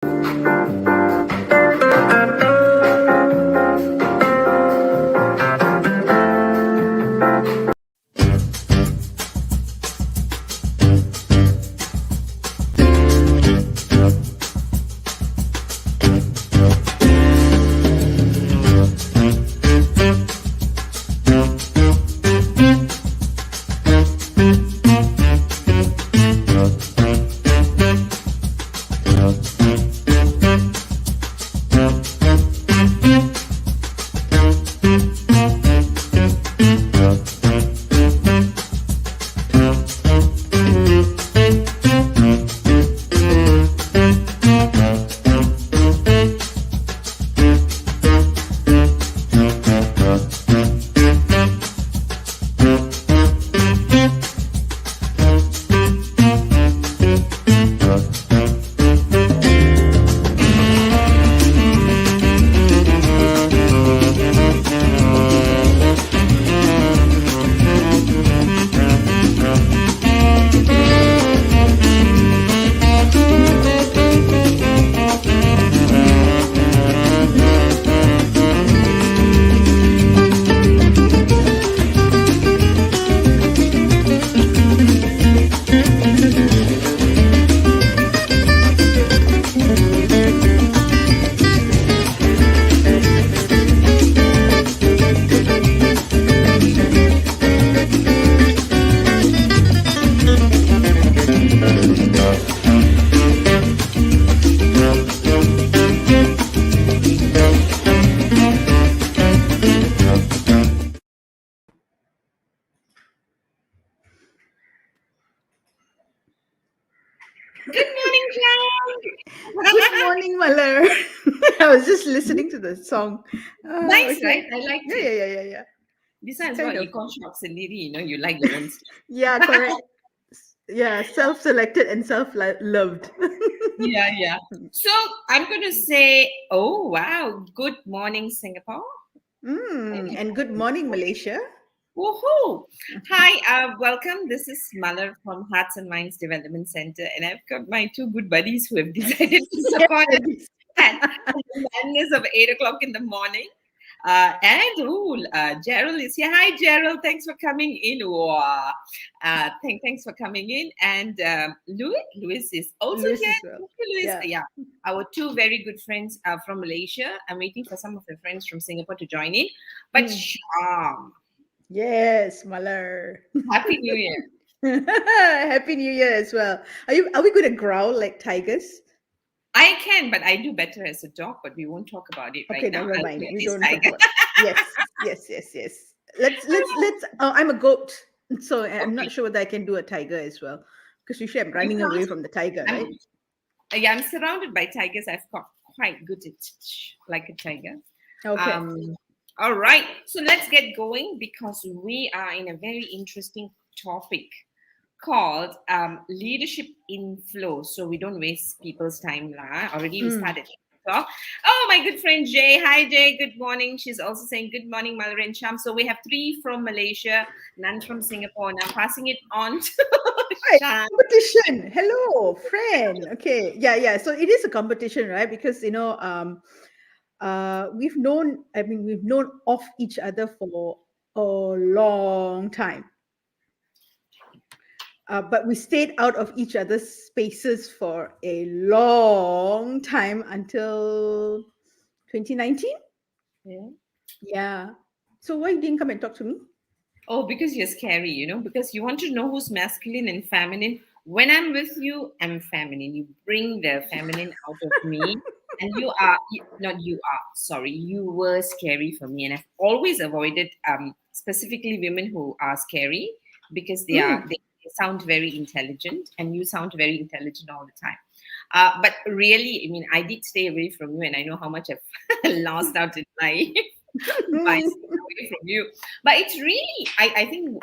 Good morning, Malar. I was just listening to the song. Nice, Okay. right? I liked Yeah, it. yeah, yeah, yeah, yeah. Besides, Kind what of. econ shocks and Liri, you like your own stuff. Yeah, correct. Yeah, self-selected and self-loved. Yeah. So I'm going to say, oh, wow. Good morning, Singapore. And good morning, Malaysia. Woohoo! Hi, welcome. This is Malar from Hearts and Minds Development Center, and I've got my two good buddies who have decided to support us at the madness of 8 o'clock in the morning. Gerald is here. Hi, Gerald. Thanks for coming in. Wow. Thanks for coming in. And Louis is also Louis here. as well. Thank you, Louis. Yeah. Yeah, our two very good friends from Malaysia. I'm waiting for some of the friends from Singapore to join in. But Sharm, Yes, Malar. Happy New Year. Happy New Year as well. Are we going to growl like tigers? I can, but I do better as a dog, but we won't talk about it Okay, right now. never I'll mind. play We this don't talk tiger. about. Yes. Let's. Oh, I'm a goat, so I'm Okay. not sure whether I can do a tiger as well, because usually I'm running away from the tiger, right? I'm surrounded by tigers. I've got quite good at like a tiger. Okay. All right. So let's get going because we are in a very interesting topic called leadership in flow. So we don't waste people's time. Already we started. Talk. Oh, my good friend Jay. Hi, Jay. Good morning. She's also saying good morning, Malar and Sharm. So we have three from Malaysia, none from Singapore. Now passing it on to Hi, Sharm. competition. Hello, friend. Okay, yeah. So it is a competition, right? Because we've known. I mean, we've known of each other for a long time. But we stayed out of each other's spaces for a long time until 2019. Yeah. Yeah. So why you didn't come and talk to me? Oh, because you're scary, because you want to know who's masculine and feminine. When I'm with you, I'm feminine. You bring the feminine out of me. And you were scary for me. And I've always avoided specifically women who are scary because they sound very intelligent and you sound very intelligent all the time. But really, I mean, I did stay away from you and I know how much I've lost out in life by staying away from you. But it's really, I think,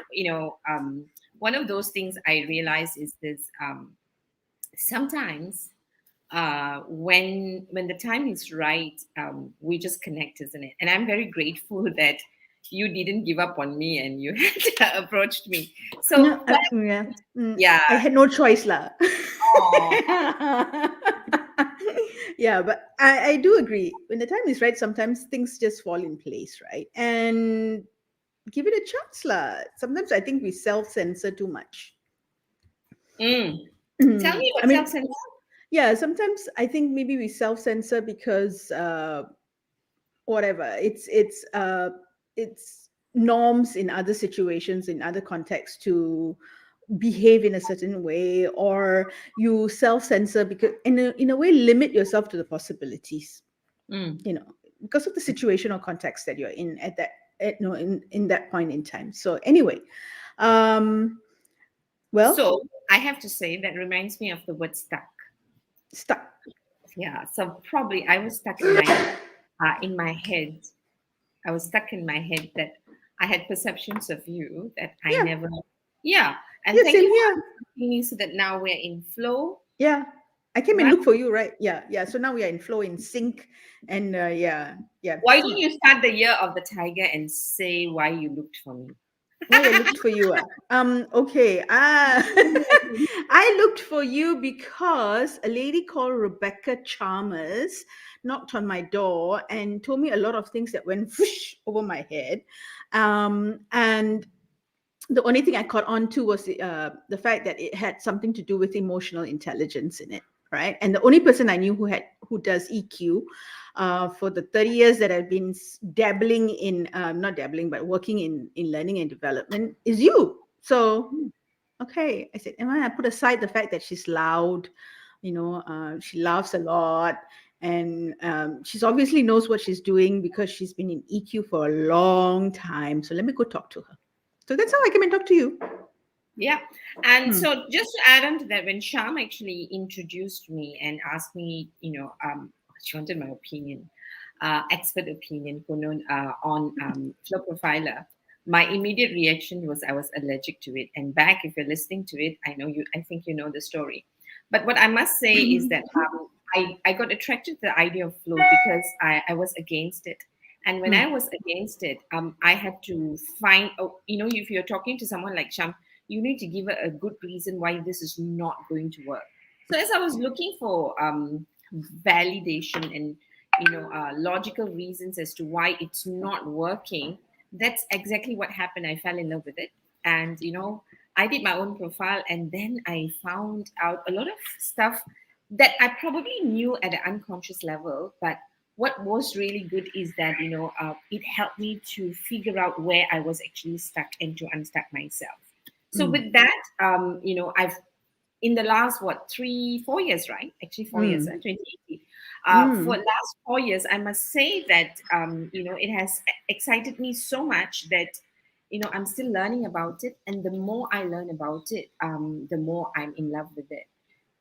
one of those things I realize is this sometimes when the time is right, we just connect, isn't it? And I'm very grateful that you didn't give up on me and you had approached me. So, Yeah. I had no choice, lah. Yeah, but I do agree. When the time is right, sometimes things just fall in place, right? And give it a chance, lah. Sometimes I think we self censor too much. Mm. Tell me I what mean, self-censor. yeah, sometimes I think maybe we self censor because whatever it's norms in other situations, in other contexts, to behave in a certain way, or you self censor because in a way limit yourself to the possibilities, Mm. you know, because of the situation or context that you're in at that no in that point in time. So anyway, um well, So I have to say that reminds me of the word stuck. stuck. Yeah. So probably I was stuck in my head. I was stuck in my head that I had perceptions of you that I Yeah, never. Yeah. And yeah, thank same you for here. asking me so that now we're in flow, Yeah, I came and right? look for you, right? Yeah, yeah, so now we are in flow, in sync. And yeah, yeah, Why come don't on. you start the year of the tiger and say why you looked for me? Why I looked for you? Okay. I looked for you because a lady called Rebecca Chalmers knocked on my door and told me a lot of things that went whoosh over my head. And the only thing I caught on to was the fact that it had something to do with emotional intelligence in it, right? And the only person I knew who does EQ for the 30 years that I've been dabbling in, not dabbling, but working in learning and development is you. So okay, I said, Emma, I put aside the fact that she's loud, she laughs a lot, and she's obviously knows what she's doing because she's been in EQ for a long time. So let me go talk to her. So that's how I came and talk to you. Yeah. And Hmm. so just to add on to that, when Sham actually introduced me and asked me, she wanted my opinion, expert opinion on Flow Profiler, my immediate reaction was I was allergic to it. And back, if you're listening to it, I think you know the story. But what I must say is that I got attracted to the idea of flow because I was against it. And when Hmm. I was against it, I had to find, if you're talking to someone like Sham, you need to give a good reason why this is not going to work. So as I was looking for validation and logical reasons as to why it's not working, that's exactly what happened. I fell in love with it, and I did my own profile, and then I found out a lot of stuff that I probably knew at an unconscious level, but what was really good is that it helped me to figure out where I was actually stuck and to unstuck myself. So Hmm. with that, I've in the last 3-4 years, right? Actually, 4 years, Hmm. 2018. For Hmm. last 4 years, I must say that it has excited me so much that I'm still learning about it, and the more I learn about it, the more I'm in love with it.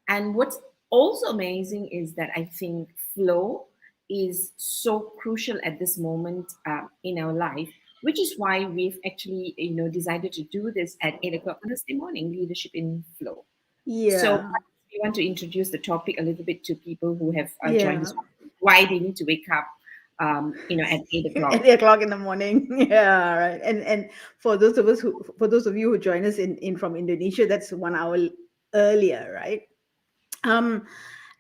And what's also amazing is that I think flow is so crucial at this moment in our life, which is why we've actually, decided to do this at 8 o'clock Thursday morning, leadership in flow. So Yeah. we want to introduce the topic a little bit to people who have joined Yeah. us, why they need to wake up, at 8 o'clock. At 8 o'clock in the morning. Yeah, right. And for those of you who join us in from Indonesia, that's 1 hour earlier, right? Um,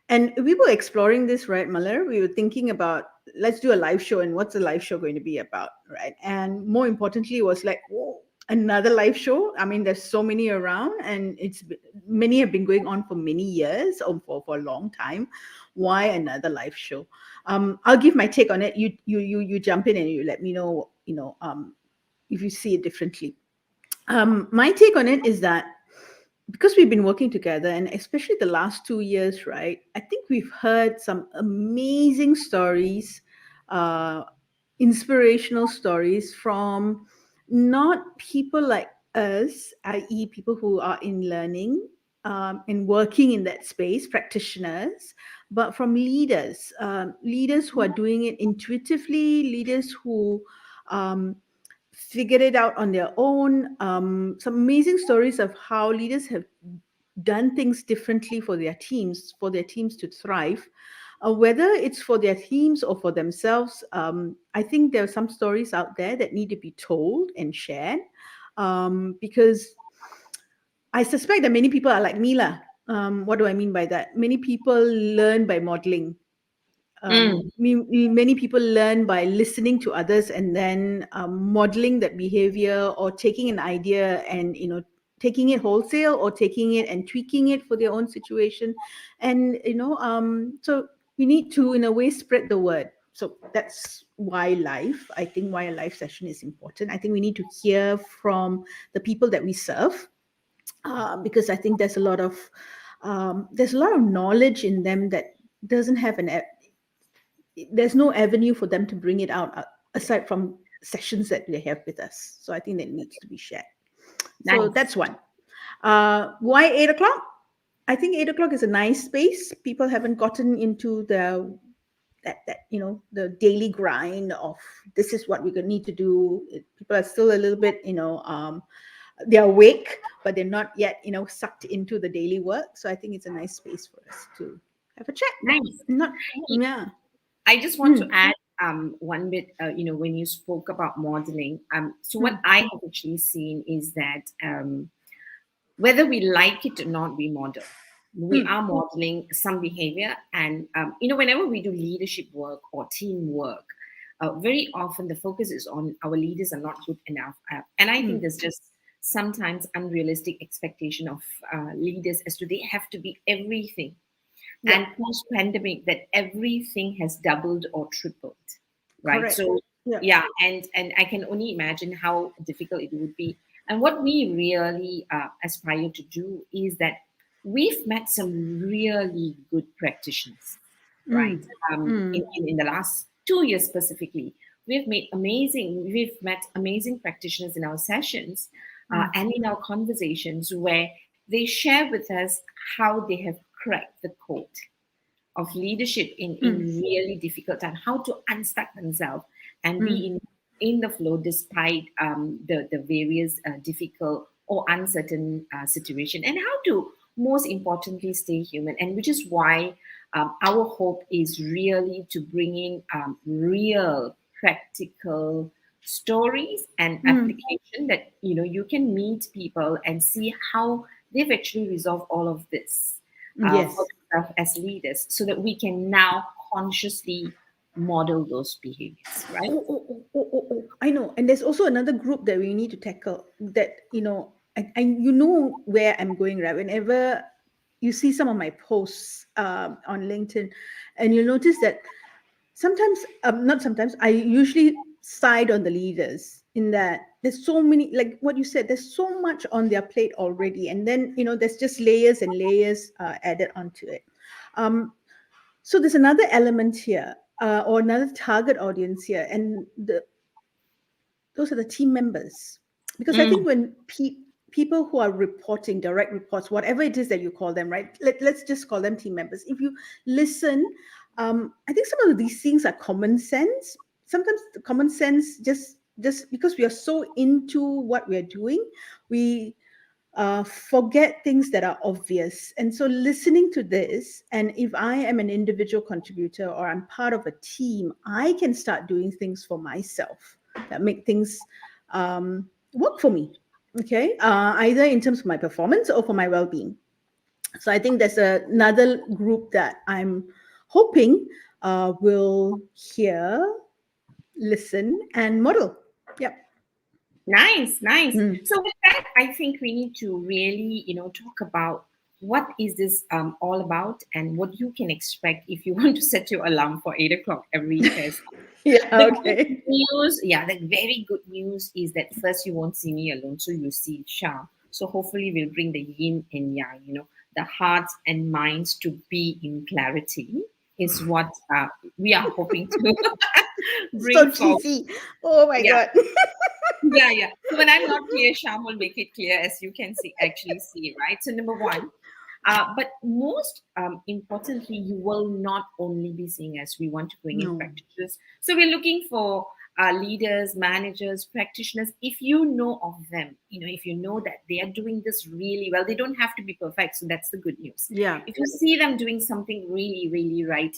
and we were exploring this, right, Malar? We were thinking about let's do a live show, and what's the live show going to be about, right? And more importantly, it was like, whoa, another live show. I mean, there's so many around, and many have been going on for many years or for a long time. Why another live show? I'll give my take on it. You jump in and you let me know, if you see it differently. My take on it is that because we've been working together, and especially the last 2 years, right? I think we've heard some amazing stories, uh, inspirational stories from not people like us, i.e., people who are in learning and working in that space, practitioners, but from leaders, leaders who are doing it intuitively, leaders who um, figured it out on their own. Some amazing stories of how leaders have done things differently for their teams to thrive. Whether it's for their teams or for themselves, I think there are some stories out there that need to be told and shared, because I suspect that many people are like me, lah. What do I mean by that? Many people learn by modeling. Mm. Many people learn by listening to others and then modeling that behavior, or taking an idea and taking it wholesale, or taking it and tweaking it for their own situation. And so we need to, in a way, spread the word. So that's why I think why a live session is important. I think we need to hear from the people that we serve, because I think there's a lot of knowledge in them that doesn't have there's no avenue for them to bring it out, aside from sessions that they have with us. So I think that needs to be shared. So Nice. that's one. Why 8 o'clock? I think 8 o'clock is a nice space. People haven't gotten into the daily grind of, this is what we're going to need to do. People are still a little bit, they're awake, but they're not yet, sucked into the daily work. So I think it's a nice space for us to have a chat. Nice. Not, yeah. I just want to Mm, add one bit, when you spoke about modeling. So what mm, I have actually seen is that whether we like it or not, we model. We mm, are modeling some behavior. And, whenever we do leadership work or team work, very often the focus is on our leaders are not good enough. And I think mm. there's just sometimes unrealistic expectation of leaders as to they have to be everything. Yeah, And post pandemic, that everything has doubled or tripled, right? correct. So Yeah. yeah, and I can only imagine how difficult it would be. And what we really aspire to do is that we've met some really good practitioners, right? Mm, In, mm, in the last 2 years specifically, we've met amazing practitioners in our sessions, mm, and in our conversations, where they share with us how they have cracked the code of leadership in mm, really difficult time, how to unstuck themselves and be mm, in the flow despite the various difficult or uncertain situation, and how to most importantly stay human. And which is why our hope is really to bring in real practical stories and mm. application that you can meet people and see how they've actually resolved all of this for Yes. themselves as leaders, so that we can now consciously model those behaviors, right? I know. And there's also another group that we need to tackle, that, you know where I'm going, right? Whenever you see some of my posts on LinkedIn, and you'll notice that sometimes, not sometimes, I usually side on the leaders, in that there's so many, like what you said, there's so much on their plate already. And then, there's just layers and layers added onto it. Um, so there's another element here, or another target audience here, and those are the team members. Because I Mm, think when people who are reporting, direct reports, whatever it is that you call them, right? Let's just call them team members. If you listen, I think some of these things are common sense. Sometimes the common sense, just because we are so into what we are doing, we forget things that are obvious. And so, listening to this, and if I am an individual contributor or I'm part of a team, I can start doing things for myself that make things work for me. Okay, either in terms of my performance or for my well-being. So I think there's another group that I'm hoping will hear, listen, and model. Yep. nice, nice. Mm. So with that, I think we need to really, talk about what is this all about, and what you can expect if you want to set your alarm for 8 o'clock every Thursday. Yeah. The good Okay. news, yeah, the very good news is that first, you won't see me alone, so you see Shah. So hopefully we'll bring the yin and yang, the hearts and minds to be in clarity is what we are hoping to So bring forward. cheesy. Oh my Yeah, god. yeah, yeah. So when I'm not clear, Sham will make it clear, as you can see, actually see, right? So number one, but most importantly, you will not only be seeing us. We want to bring in No. practitioners. So we're looking for leaders, managers, practitioners. If you know of them, if you know that they are doing this really well, they don't have to be perfect. So that's the good news. Yeah. If you see them doing something really, really right,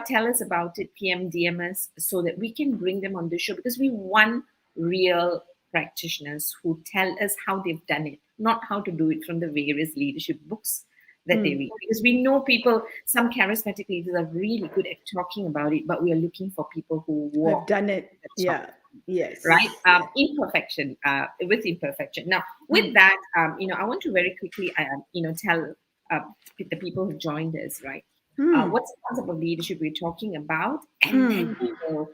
tell us about it, PM, DMS, so that we can bring them on the show, because we want real practitioners who tell us how they've done it, not how to do it from the various leadership books that they Mm. read, because we know people, some charismatic leaders are really good at talking about it, but we are looking for people who I've walk done it. the talk, Yeah. right? Yes. Yeah. Imperfection, with imperfection. Now, with Mm. that, I want to very quickly, tell uh, the people who joined us, right? Mm. What's the concept of leadership we're talking about, and then Mm. we will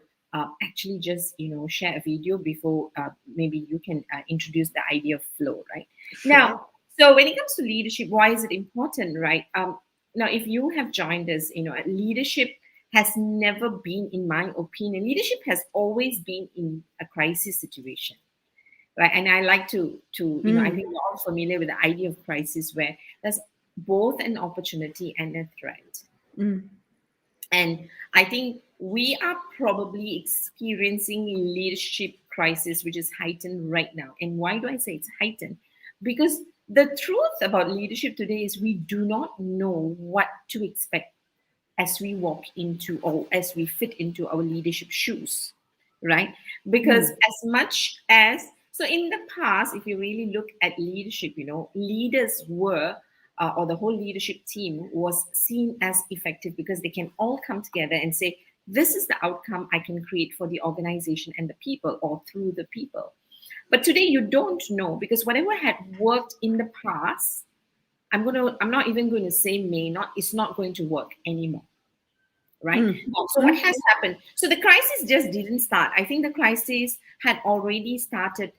actually just share a video before maybe you can introduce the idea of flow, right? Now, Sure. so when it comes to leadership, why is it important, right? Now, if you have joined us, leadership has never been, in my opinion, leadership has always been in a crisis situation, right? And I like to I Mm. think we're all familiar with the idea of crisis, where there's both an opportunity and a threat. Mm. And I think we are probably experiencing leadership crisis, which is heightened right now. And why do I say it's heightened? Because the truth about leadership today is we do not know what to expect as we walk into, or as we fit into our leadership shoes, right? Because Mm. as much as, so in the past, if you really look at leadership, leaders were, or the whole leadership team was seen as effective because they can all come together and say, this is the outcome I can create for the organization and the people, or through the people. But today you don't know, because whatever had worked in the past, I'm not even going to say may not, it's not going to work anymore, right? Mm. So what Mm. has happened? So the crisis just didn't start. I think the crisis had already started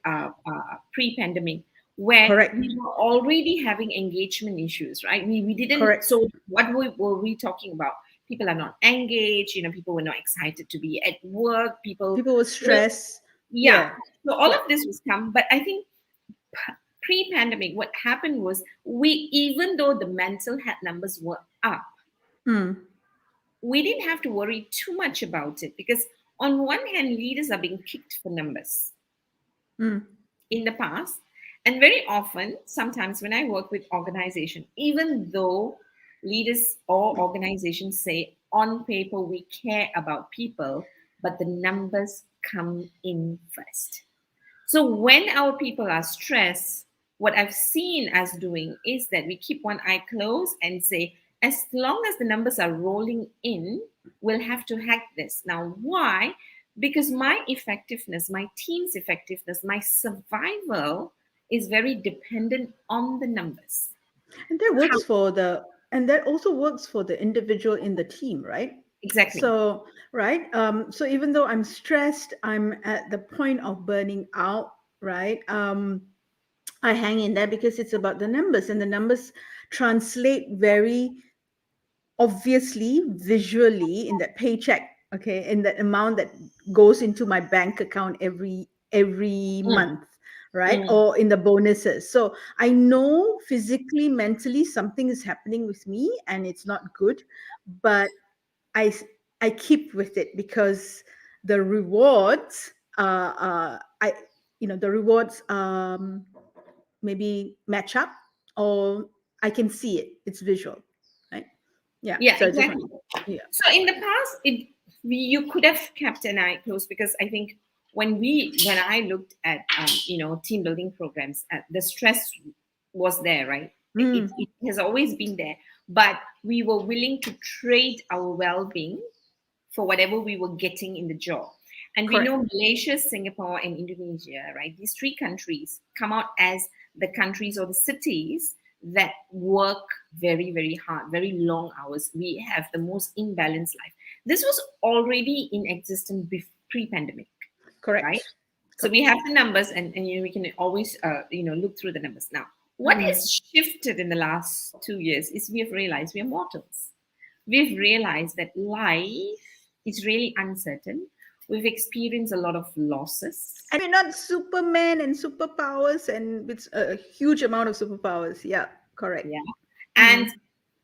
pre-pandemic, where Correct. we were already having engagement issues, right? We didn't. Correct. So what were we talking about? People are not engaged. People were not excited to be at work. People, People with you know, stress. yeah. Yeah. So all Yeah. of this was come, but I think pre-pandemic, what happened was, we, even though the mental health numbers were up, Mm. we didn't have to worry too much about it, because on one hand, leaders are being kicked for numbers Mm. in the past. And very often, sometimes when I work with organization, even though leaders or organizations say on paper we care about people, but the numbers come in first. So when our people are stressed, what I've seen us doing is that we keep one eye closed and say, as long as the numbers are rolling in, we'll have to hack this. Now, why? Because my effectiveness, my team's effectiveness, my survival is very dependent on the numbers. And that How? works for the and that also works for the individual in the team, right? Exactly. So, right. So even though I'm stressed, I'm at the point of burning out, right? I hang in there because it's about the numbers, and the numbers translate very obviously visually in that paycheck, okay, in that amount that goes into my bank account every Mm, month, right, mm. or in the bonuses. So I know physically, mentally, something is happening with me and it's not good, but i I keep with it because the rewards I the rewards maybe match up, or I can see it, it's visual, right? Yeah, Yeah, so I just want. exactly. Yeah. So in the past, you could have kept an eye closed, because I think when I looked at team building programs, the stress was there, right? Mm, It has always been there, but we were willing to trade our well-being for whatever we were getting in the job. And we correct. know Malaysia, Singapore, and Indonesia, right? These three countries come out as the countries or the cities that work very, very hard, very long hours. We have the most imbalanced life. This was already in existence pre-pandemic, right? Correct. So we have the numbers, and we can always look through the numbers. Now, what Mm. has shifted in the last 2 years is we have realized we are mortals. We've realized that life is really uncertain. We've experienced a lot of losses. And we're not Superman and superpowers and with a huge amount of superpowers. Yeah, correct. Yeah. Mm.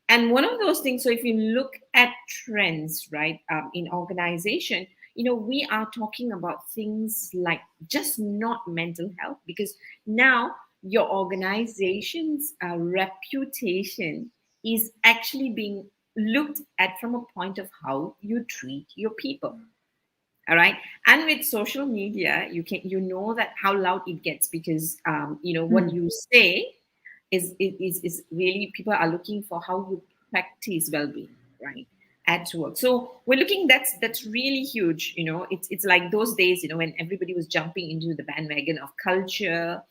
And one of those things, so if you look at trends, right, in organization, we are talking about things like just not mental health, because now your organization's reputation is actually being looked at from a point of how you treat your people. All right. And with social media, you know that how loud it gets, because what Mm. you say is really people are looking for how you practice well-being, right, at work. So we're looking, that's really huge. It's like those days, when everybody was jumping into the bandwagon of culture,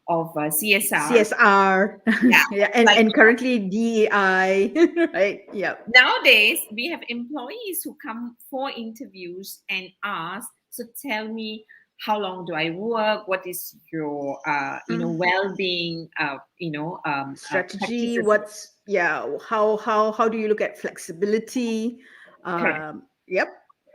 of CSR. CSR, Yeah, yeah, it's and like currently DEI, right? Yeah. nowadays we have employees who come for interviews and ask, so tell me, how long do I work, what is your well-being Strategy. practices. What's yeah? How do you look at flexibility? Correct. Yep.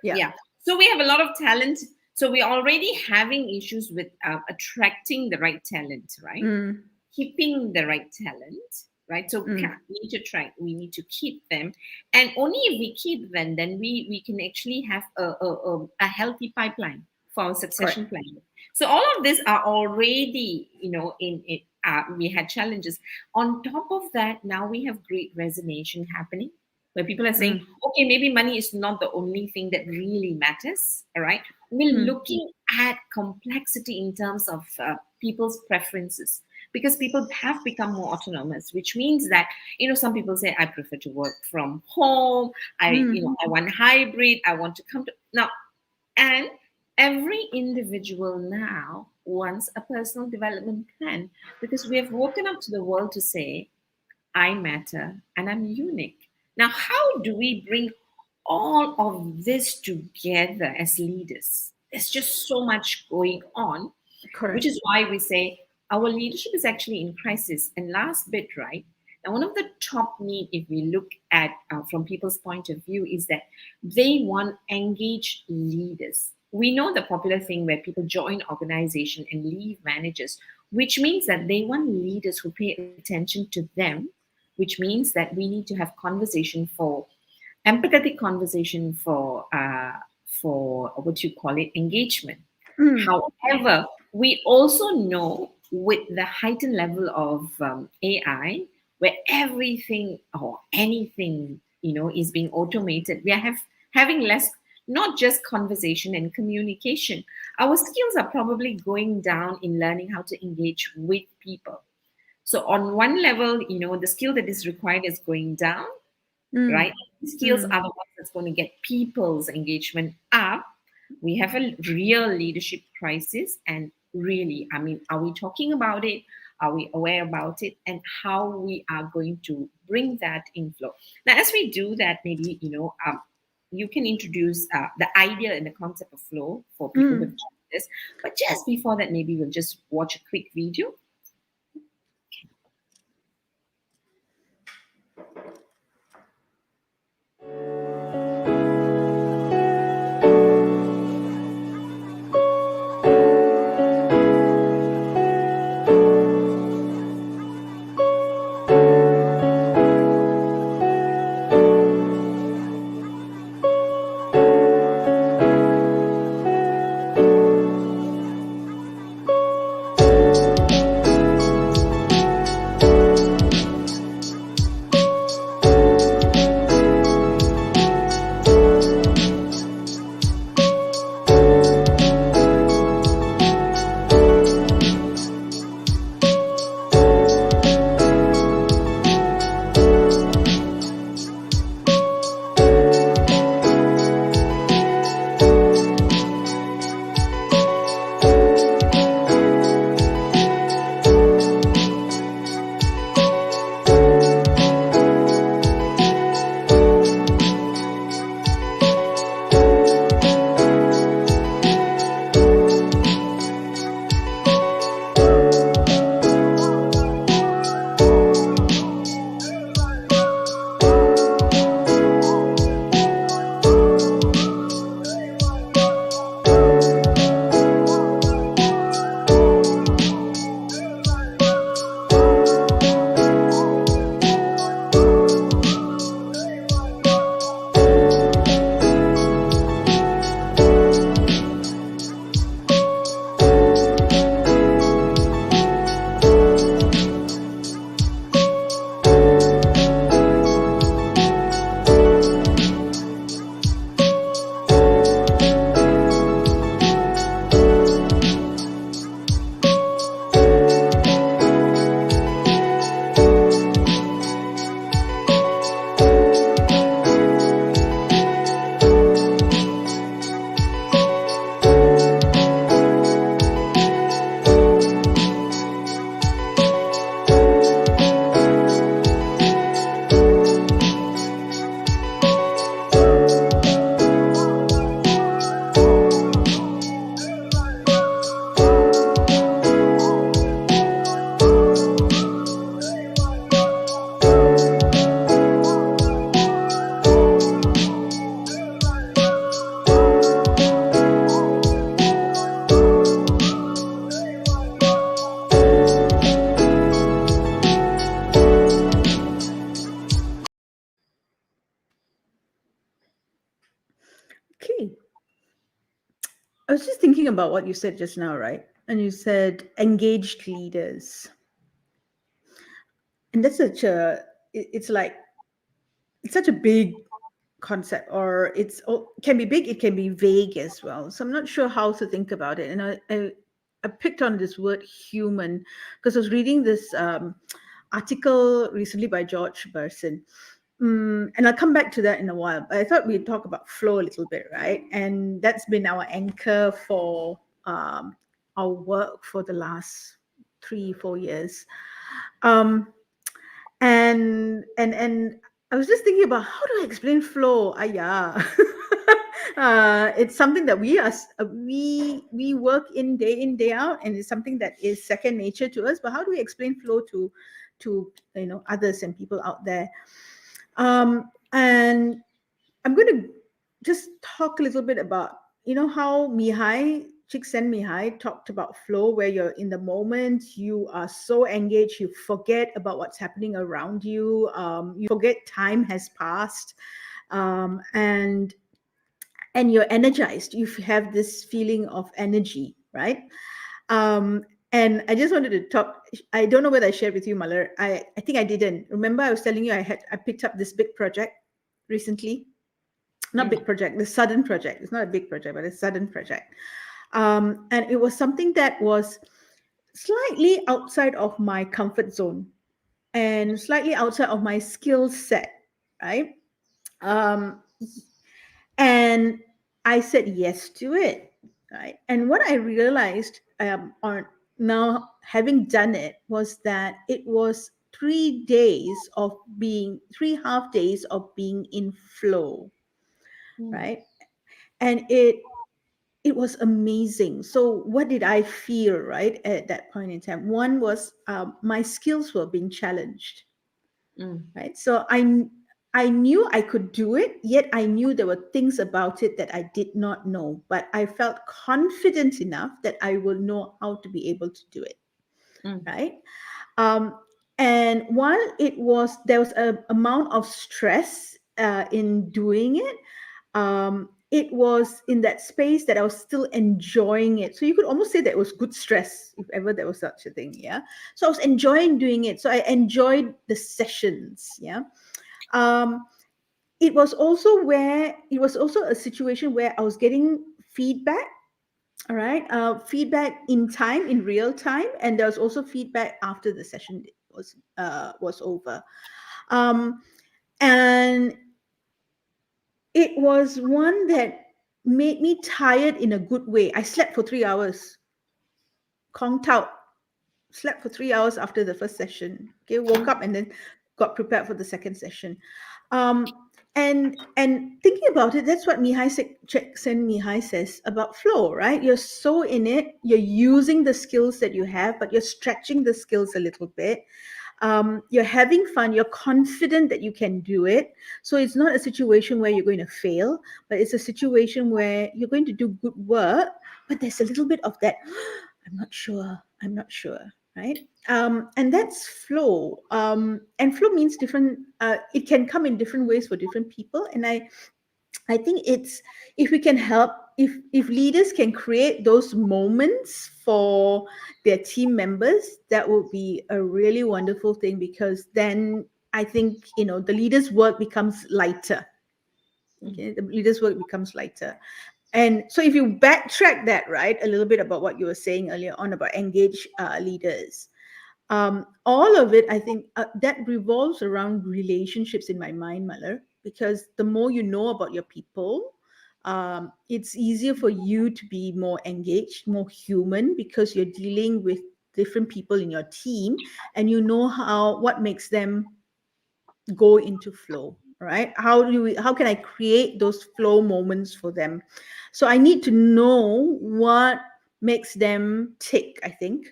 Yeah. Yeah. So we have a lot of talent. So we're already having issues with attracting the right talent, right? Mm, Keeping the right talent, right? So mm, we need to try, we need to keep them. And only if we keep them, then we can actually have a healthy pipeline for our correct. succession planning. So all of these are already, in it. We had challenges. On top of that, now we have great resignation happening where people are saying, Mm, okay, maybe money is not the only thing that really matters. All right. We're mm, looking at complexity in terms of people's preferences because people have become more autonomous, which means that, some people say, I prefer to work from home. mm, I want hybrid. I want to come to now. And every individual now wants a personal development plan because we have woken up to the world to say, I matter and I'm unique. Now, how do we bring all of this together as leaders? There's just so much going on, which correct. is why we say our leadership is actually in crisis. And last bit, right? Now, one of the top need, if we look at from people's point of view, is that they want engaged leaders. We know the popular thing where people join organization and leave managers, which means that they want leaders who pay attention to them, which means that we need to have conversation for empathetic conversation for what you call it, engagement. Mm, However, we also know with the heightened level of AI, where everything or anything is being automated, we are having less, not just conversation and communication. Our skills are probably going down in learning how to engage with people. So on one level, the skill that is required is going down, right? mm, Skills mm, are the ones that's going to get people's engagement up. We have a real leadership crisis. And really, I mean, are we talking about it? Are we aware about it? And how we are going to bring that inflow? Now, as we do that, maybe, you can introduce the idea and the concept of flow for people who have mm. joined this. But just before that, maybe we'll just watch a quick video. I was just thinking about what you said just now, right? And you said engaged leaders, and that's such a it's like it's such a big concept, or can be big, it can be vague as well. So I'm not sure how to think about it. And I picked on this word human because I was reading this article recently by George Burson. And I'll come back to that in a while. But I thought we'd talk about flow a little bit, right? And that's been our anchor for our work for the last 3 4 years. Um, and I was just thinking about how do I explain flow? Ah, yeah. It's something that we work in day out, and it's something that is second nature to us. But how do we explain flow to others and people out there? And I'm going to just talk a little bit about, how Mihai talked about flow, where you're in the moment, you are so engaged, you forget about what's happening around you, you forget time has passed, and you're energized. You have this feeling of energy, right? Um, and I just wanted to talk. I don't know whether I shared with you, Malar. I think I didn't. Remember, I was telling you I picked up this big project recently. Not Mm, big project, the sudden project. It's not a big project, but a sudden project. And it was something that was slightly outside of my comfort zone and slightly outside of my skill set, right? Um, and I said yes to it, right? And what I realized on now having done it was that it was 3 days of being 3 half days of being in flow, mm, right? And it was amazing. So what did I feel right at that point in time? One was my skills were being challenged, mm, right? So I knew I could do it, yet I knew there were things about it that I did not know, but I felt confident enough that I will know how to be able to do it, mm, right? um, and while there was a amount of stress in doing it, it was in that space that I was still enjoying it. So you could almost say that it was good stress, if ever there was such a thing. Yeah. So I was enjoying doing it. So I enjoyed the sessions. Yeah. Um, it was also a situation where I was getting feedback. All right. Feedback in time, in real time. And there was also feedback after the session was over. Um, and it was one that made me tired in a good way. I slept for 3 hours, conked out, slept for 3 hours after the first session. Okay, woke up and then got prepared for the second session. And thinking about it, that's what Mihai says about flow, right? You're so in it, you're using the skills that you have, but you're stretching the skills a little bit. You're having fun, you're confident that you can do it. So it's not a situation where you're going to fail, but it's a situation where you're going to do good work, but there's a little bit of that I'm not sure, right? And that's flow. And flow means different, it can come in different ways for different people. And I think it's, if we can help, if leaders can create those moments for their team members, that would be a really wonderful thing, because then I think, the leader's work becomes lighter. mm, Okay, the leader's work becomes lighter. And so if you backtrack that, right, a little bit about what you were saying earlier on about engaged leaders, all of it, I think that revolves around relationships in my mind, Mother, because the more you know about your people, it's easier for you to be more engaged, more human, because you're dealing with different people in your team, and you know what makes them go into flow, right? How can I create those flow moments for them? So I need to know what makes them tick, I think.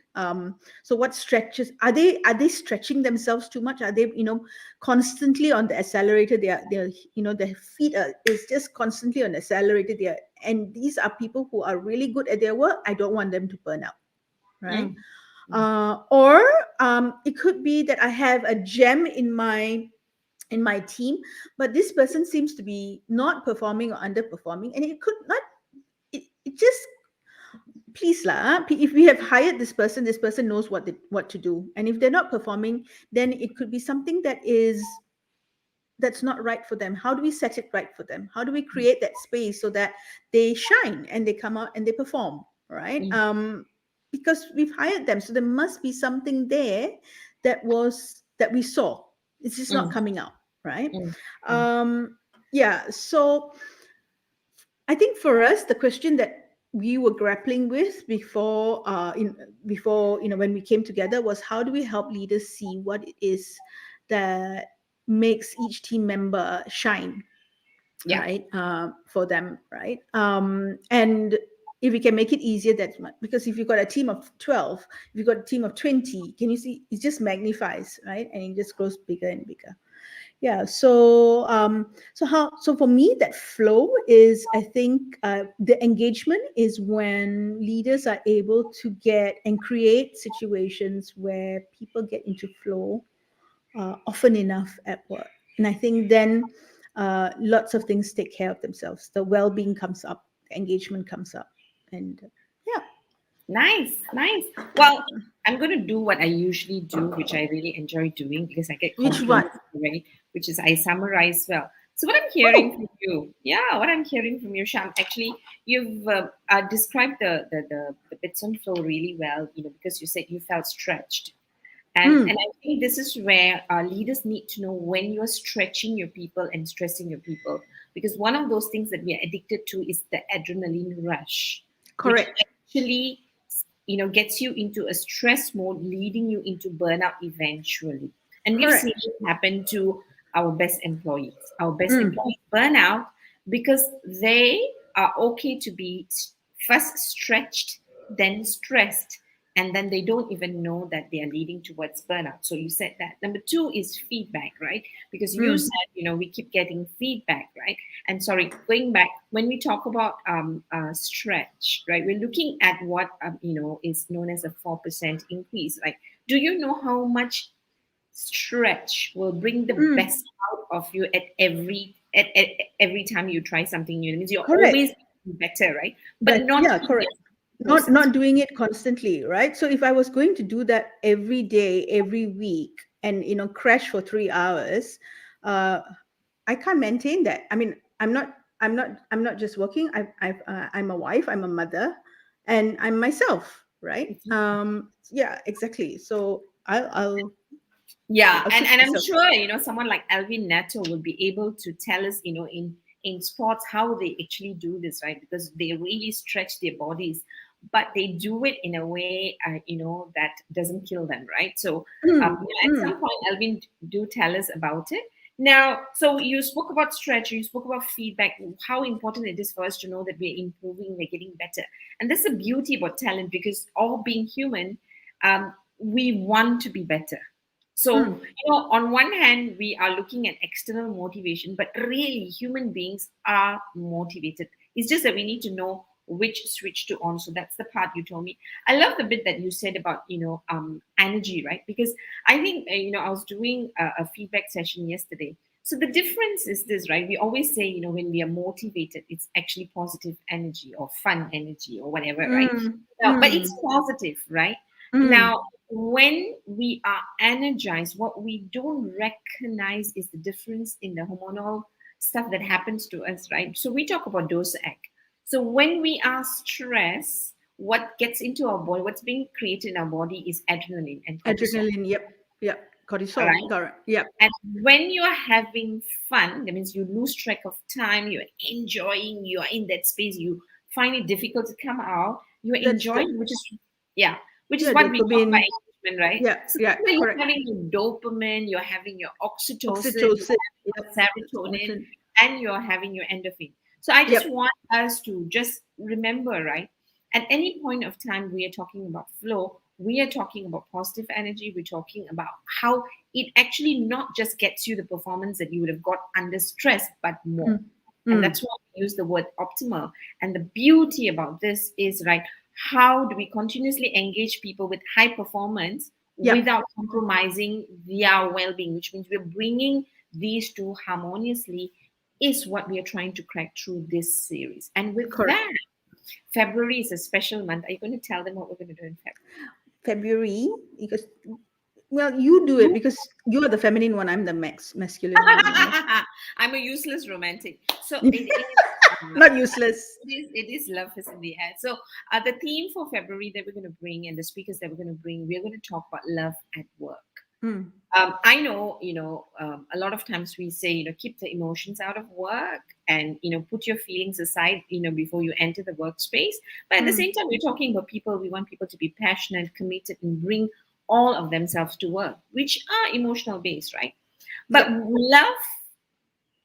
So what stretches, are they stretching themselves too much? Are they, constantly on the accelerator? They're their feet is just constantly on the accelerator there. And these are people who are really good at their work. I don't want them to burn out, right? mm, mm, Or it could be that I have a gem in my team, but this person seems to be not performing or underperforming, and it could not. It just please lah, if we have hired this person knows what to do, and if they're not performing, then it could be something that's not right for them. How do we set it right for them? How do we create that space so that they shine and they come out and they perform, right? Mm, Because we've hired them, so there must be something there that we saw. It's just not mm, coming out, right? mm, mm. um yeah, so I think for us, the question that we were grappling with before when we came together was, how do we help leaders see what it is that makes each team member shine, Yeah. right? For them, right? And if we can make it easier, that much, because if you've got a team of 12, if you've got a team of 20, can you see it just magnifies, right? And it just grows bigger and bigger. Yeah, so for me, that flow is, I think, the engagement is when leaders are able to get and create situations where people get into flow often enough at work. And I think then lots of things take care of themselves. The well-being comes up, the engagement comes up. And yeah. Nice, nice. Well, I'm going to do what I usually do, which I really enjoy doing because I get Which one? compliments already, which is I summarize well. So, what I'm hearing Oh. from you, yeah, what I'm hearing from you, Sham, actually, you've described the bits on flow really well, because you said you felt stretched. And Mm, I think this is where leaders need to know when you're stretching your people and stressing your people. Because one of those things that we are addicted to is the adrenaline rush, which correct. actually, gets you into a stress mode, leading you into burnout eventually. And we've seen Correct. it happen to our best employees. Our best Mm, employees burn out because they are okay to be first stretched, then stressed, and then they don't even know that they are leading towards burnout. So you said that. Number two is feedback, right? Because you mm, said, we keep getting feedback, right? And sorry, going back, when we talk about stretch, right, we're looking at what is known as a 4% increase. Like, do you know how much stretch will bring the mm. best out of you at every time you try something new? It means you're Correct. always better, right? But But not yeah, in correct. this Not process. not doing it constantly, right? So if I was going to do that every day, every week, and crash for 3 hours, uh, I can't maintain that. I mean, I'm not just working. I'm a wife. I'm a mother, and I'm myself, right? Yeah, exactly. So Yeah, I'll and push I'm myself. sure someone like Alvin Neto will be able to tell us, in sports how they actually do this, right? Because they really stretch their bodies, but they do it in a way, that doesn't kill them, right? So, Mm, at mm, some point, Alvin, do tell us about it. Now, so you spoke about stretch, you spoke about feedback, how important it is for us to know that we're improving, we're getting better, and that's the beauty about talent, because all being human, we want to be better. So, mm. on one hand, we are looking at external motivation, but really human beings are motivated. It's just that we need to know which switch to on. So that's the part you told me. I love the bit that you said about, energy, right? Because I think, I was doing a feedback session yesterday. So the difference is this, right? We always say, when we are motivated, it's actually positive energy or fun energy or whatever, right? Mm, Now, but it's mm, positive, right? mm. Now, when we are energized, what we don't recognize is the difference in the hormonal stuff that happens to us, right? So we talk about dose egg. So when we are stressed, what gets into our body, what's being created in our body is adrenaline and cortisol. Adrenaline. Yep. Yep. All Cortisol. right. Correct. Yep. And when you're having fun, that means you lose track of time, you're enjoying, you're in that space, you find it difficult to come out, you're That's the enjoying, yeah, which is yeah, what we talk about dopamine. engagement, right? Yeah. So Yeah. that's where you're Correct. having your dopamine, you're having your oxytocin, you're Oxytocin. having Yep. your serotonin, Serotonin. and you're having your endorphin. So I just Yep. want us to just remember, right? At any point of time, we are talking about flow. We are talking about positive energy. We're talking about how it actually not just gets you the performance that you would have got under stress, but more. Mm, And mm. that's why we use the word optimal. And the beauty about this is, right, how do we continuously engage people with high performance Yep. without compromising their well-being, which means we're bringing these two harmoniously, is what we are trying to crack through this series. And with Correct. that, February is a special month. Are you going to tell them what we're going to do in February, because, well, you do it February? because you are the feminine one. I'm the masculine one. I'm a useless romantic. So You it know, is. not useless. It is love is in the air. So the theme for February that we're going to bring and the speakers that we're going to bring, we're going to talk about love at work. Mm, I know, a lot of times we say, keep the emotions out of work and, put your feelings aside, before you enter the workspace. But at the mm, same time, we're talking about people. We want people to be passionate, committed, and bring all of themselves to work, which are emotional based, right? But yep.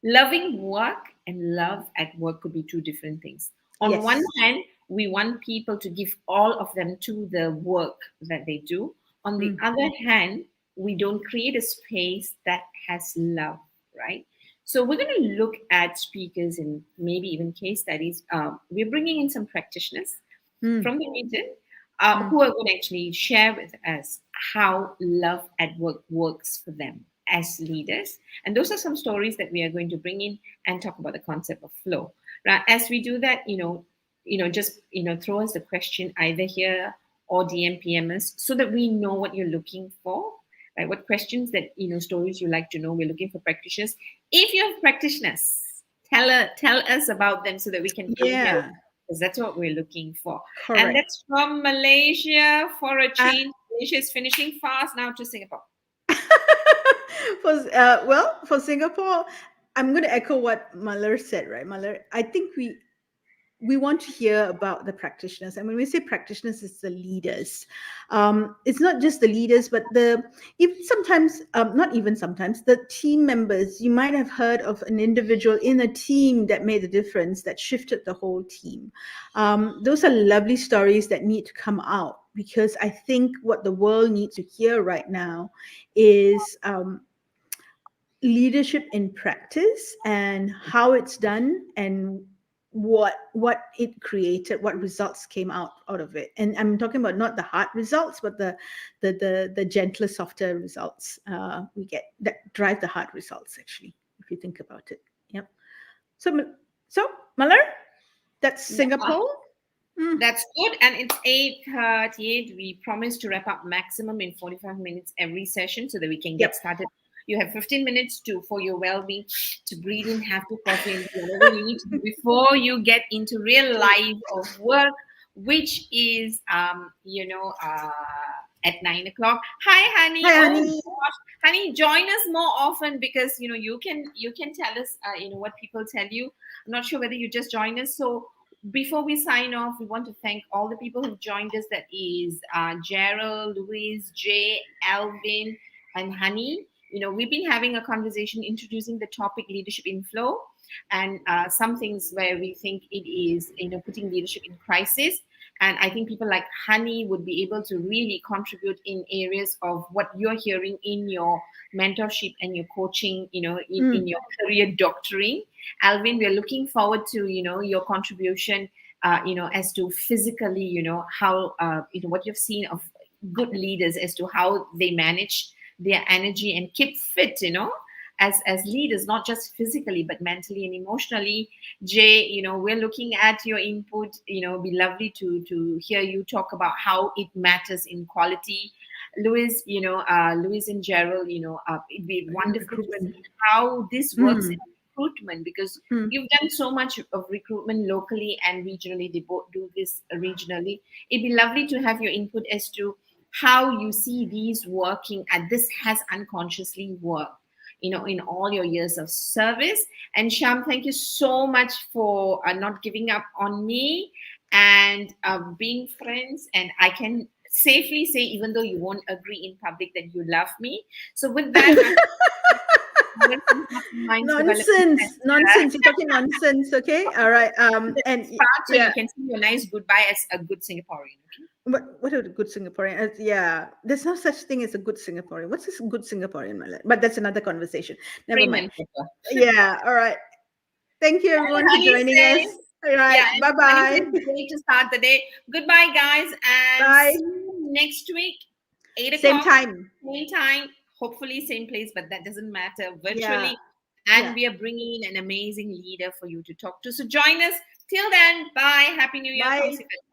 loving work and love at work could be two different things. On one Yes. hand, we want people to give all of them to the work that they do. On the Mm, other hand, we don't create a space that has love, right? So we're going to look at speakers and maybe even case studies. We're bringing in some practitioners mm, from the region mm. who are going to actually share with us how love at work works for them as leaders. And those are some stories that we are going to bring in and talk about the concept of flow. Right? As we do that, just throw us the question either here or DM PMS so that we know what you're looking for. Right? What questions that stories you like to know. We're looking for practitioners. If you have practitioners, tell us about them so that we can bring here Yeah, because that's what we're looking for. And correct. that's from Malaysia for a Uh, change. Malaysia is finishing fast now to Singapore. for Singapore, I'm going to echo what Malar said, right? Malar, I think we want to hear about the practitioners, and when we say practitioners, it's the leaders. It's not just the leaders, but the even sometimes, not even sometimes, the team members. You might have heard of an individual in a team that made a difference, that shifted the whole team. Those are lovely stories that need to come out, because I think what the world needs to hear right now is leadership in practice, and how it's done, and what it created, what results came out of it. And I'm talking about not the hard results, but the gentler, softer results we get, that drive the hard results, actually, if you think about it. Yep. So Malar, that's Yeah. Singapore. Mm, That's good. And it's 8:38. We promise to wrap up maximum in 45 minutes every session so that we can get yep. started. You have 15 minutes for your well-being, to breathe in, have your coffee, and do whatever you need to do before you get into real life of work, which is at 9 o'clock. Hi, honey. Hi, Oh honey. gosh, honey, join us more often because you can tell us what people tell you. I'm not sure whether you just join us. So before we sign off, we want to thank all the people who've joined us. That is Gerald, Louise, Jay, Alvin, and Honey. We've been having a conversation introducing the topic leadership in flow and some things where we think it is, putting leadership in crisis. And I think people like Honey would be able to really contribute in areas of what you're hearing in your mentorship and your coaching, in Mm, your career doctoring. Alvin, we're looking forward to your contribution, as to physically, how what you've seen of good leaders as to how they manage their energy and keep fit, as leaders, not just physically but mentally and emotionally. Jay, we're looking at your input. It'd be lovely to hear you talk about how it matters in quality. Louis and Gerald, it'd be wonderful to recruitment. see how this works in Mm, recruitment because mm, you've done so much of recruitment locally and regionally. They both do this regionally. It'd be lovely to have your input as to how you see these working and this has unconsciously worked in all your years of service. And Sham, thank you so much for not giving up on me and being friends. And I can safely say, even though you won't agree in public, that you love me. So with that, I'm Minds Development nonsense, Center. nonsense. You're talking nonsense. Okay. All right. Part so you Yeah. can see your nice goodbye as a good Singaporean. Okay? What are the good Singaporean? Yeah, there's no such thing as a good Singaporean. What's this good Singaporean, Malay? But that's another conversation. Never mind. Freeman Pepper. Yeah. All right. Thank you, And everyone, for honey joining us. says, All yeah, right. and Bye honey bye. says, great to start the day. Goodbye, guys, and Bye. see you next week, 8 Same o'clock, time. same time, hopefully same place, but that doesn't matter. Yeah. Virtually, And Yeah. we are bringing in an amazing leader for you to talk to. So join us. Till then, bye. Happy New Year from Bye. Sifat.